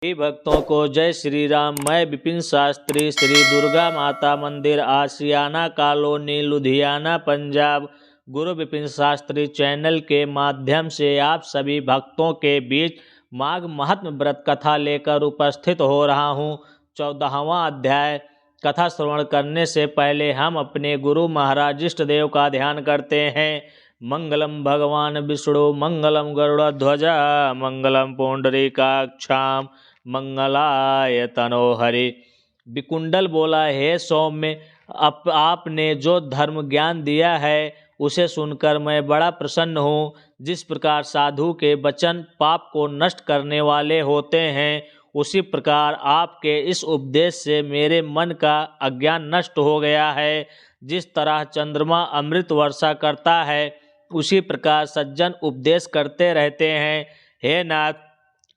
सभी भक्तों को जय श्री राम। मैं विपिन शास्त्री, श्री दुर्गा माता मंदिर, आशियाना कॉलोनी, लुधियाना, पंजाब, गुरु विपिन शास्त्री चैनल के माध्यम से आप सभी भक्तों के बीच माघ महात्म व्रत कथा लेकर उपस्थित हो रहा हूँ। 14वां अध्याय। कथा श्रवण करने से पहले हम अपने गुरु महाराज इष्ट देव का ध्यान करते हैं। मंगलम भगवान विष्णु, मंगलम गरुड़ध्वजा, मंगलम पुंडरीकाक्षाम, मंगलाय तनोहरि। विकुंडल बोला, हे सौम्य, आपने जो धर्म ज्ञान दिया है उसे सुनकर मैं बड़ा प्रसन्न हूँ। जिस प्रकार साधु के वचन पाप को नष्ट करने वाले होते हैं, उसी प्रकार आपके इस उपदेश से मेरे मन का अज्ञान नष्ट हो गया है। जिस तरह चंद्रमा अमृत वर्षा करता है, उसी प्रकार सज्जन उपदेश करते रहते हैं। हे नाथ,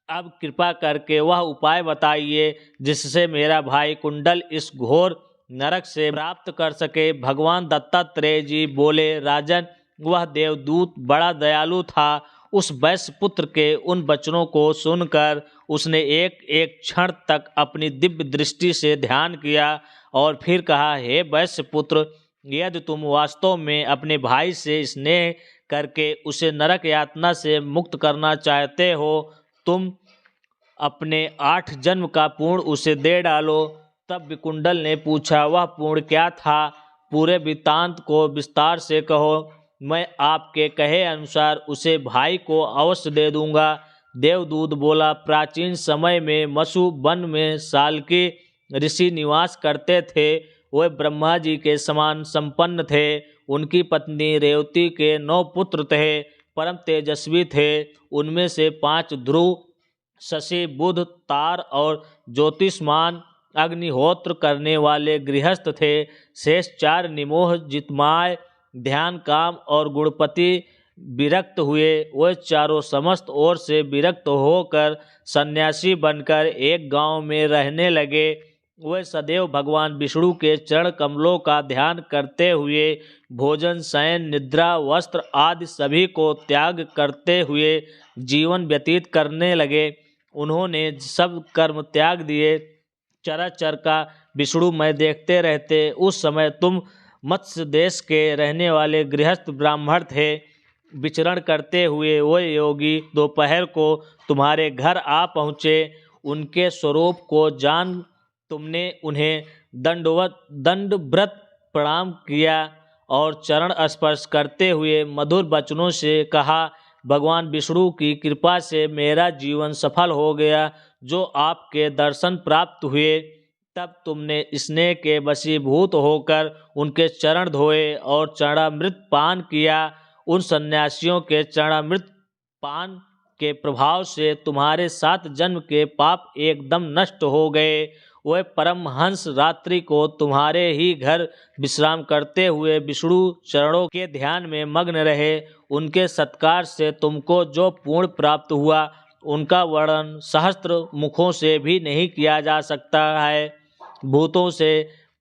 अब कृपा करके वह उपाय बताइए जिससे मेरा भाई कुंडल इस घोर नरक से प्राप्त कर सके। भगवान दत्तात्रेय जी बोले, राजन, वह देवदूत बड़ा दयालु था। उस वैश्य पुत्र के उन वचनों को सुनकर उसने एक एक क्षण तक अपनी दिव्य दृष्टि से ध्यान किया और फिर कहा, हे वैश्य पुत्र, यदि तुम वास्तव में अपने भाई से स्नेह करके उसे नरक यातना से मुक्त करना चाहते हो, तुम अपने 8 जन्म का पुण्य उसे दे डालो। तब विकुंडल ने पूछा, वह पुण्य क्या था? पूरे वृत्तांत को विस्तार से कहो। मैं आपके कहे अनुसार उसे भाई को अवश्य दे दूंगा। देवदूत बोला, प्राचीन समय में मसु वन में साल्की ऋषि निवास करते थे। वे ब्रह्मा जी के समान संपन्न थे। उनकी पत्नी रेवती के 9 पुत्र थे, परम तेजस्वी थे। उनमें से 5 ध्रुव, शशि, बुध, तार और ज्योतिष्मान अग्निहोत्र करने वाले गृहस्थ थे। शेष 4 निमोह, जितमाय, ध्यान, काम और गुणपति विरक्त हुए। वे चारों समस्त ओर से विरक्त होकर सन्यासी बनकर एक गांव में रहने लगे। वे सदैव भगवान विष्णु के चरण कमलों का ध्यान करते हुए भोजन, शयन, निद्रा, वस्त्र आदि सभी को त्याग करते हुए जीवन व्यतीत करने लगे। उन्होंने सब कर्म त्याग दिए। चराचर का विष्णुमय देखते रहते। उस समय तुम मत्स्य देश के रहने वाले गृहस्थ ब्राह्मण थे। विचरण करते हुए वो योगी दोपहर को तुम्हारे घर आ पहुँचे। उनके स्वरूप को जान तुमने उन्हें दंडव्रत प्रणाम किया और चरण स्पर्श करते हुए मधुर वचनों से कहा, भगवान विष्णु की कृपा से मेरा जीवन सफल हो गया, जो आपके दर्शन प्राप्त हुए। तब तुमने स्नेह के वशीभूत होकर उनके चरण धोए और चरणामृत पान किया। उन सन्यासियों के चरणामृत पान के प्रभाव से तुम्हारे 7 जन्म के पाप एकदम नष्ट हो गए। वे परमहंस रात्रि को तुम्हारे ही घर विश्राम करते हुए विष्णु चरणों के ध्यान में मग्न रहे। उनके सत्कार से तुमको जो पुण्य प्राप्त हुआ, उनका वर्णन सहस्त्र मुखों से भी नहीं किया जा सकता है। भूतों से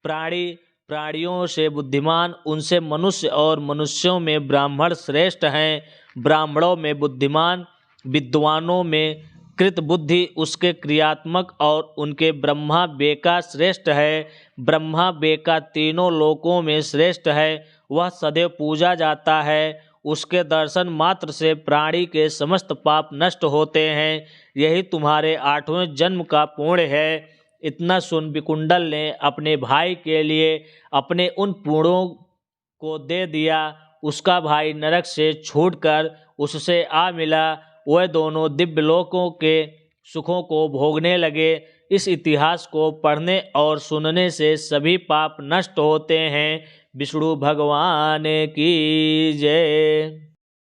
प्राणी, प्राणियों से बुद्धिमान, उनसे मनुष्य और मनुष्यों में ब्राह्मण श्रेष्ठ हैं। ब्राह्मणों में बुद्धिमान, विद्वानों में कृत बुद्धि उसके क्रियात्मक और उनके ब्रह्मा बेका श्रेष्ठ है। ब्रह्मा बेका तीनों लोकों में श्रेष्ठ है। वह सदैव पूजा जाता है। उसके दर्शन मात्र से प्राणी के समस्त पाप नष्ट होते हैं। यही तुम्हारे 8वें जन्म का पुण्य है। इतना सुन विकुंडल ने अपने भाई के लिए अपने उन पुण्यों को दे दिया। उसका भाई नरक से छूटकर उससे आ मिला। वे दोनों दिव्य लोकों के सुखों को भोगने लगे। इस इतिहास को पढ़ने और सुनने से सभी पाप नष्ट होते हैं। विष्णु भगवान की जय।